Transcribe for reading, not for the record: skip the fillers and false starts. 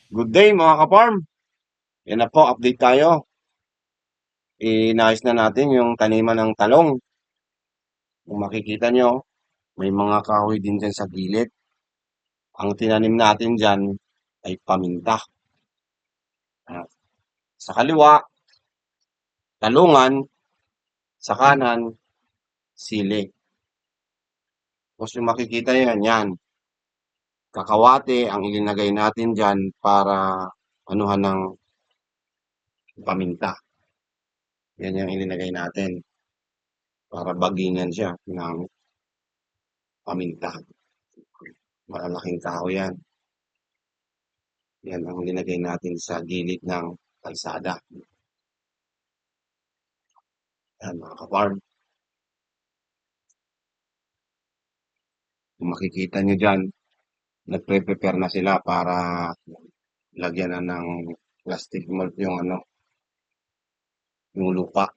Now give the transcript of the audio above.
Good day mga ka-farm. Yan na po, update tayo. Inayos na natin yung taniman ng talong. Kung makikita nyo, may mga kahoy din dyan sa gilid. Ang tinanim natin dyan ay paminta. Ah, Sa kaliwa, talungan. Sa kanan, sili. Tapos yung makikita yan, yan. Kakawate ang ilinagay natin dyan para anuhan ng paminta. Yan yung ilinagay natin para bagingan siya ng paminta. Malalaking kahoy yan. Yan ang linagay natin sa gilid ng kalsada. Yan mga ka-farm. Kung makikita nyo dyan, nagpre-prepare na sila para lagyan na ng plastic mold yung lupa.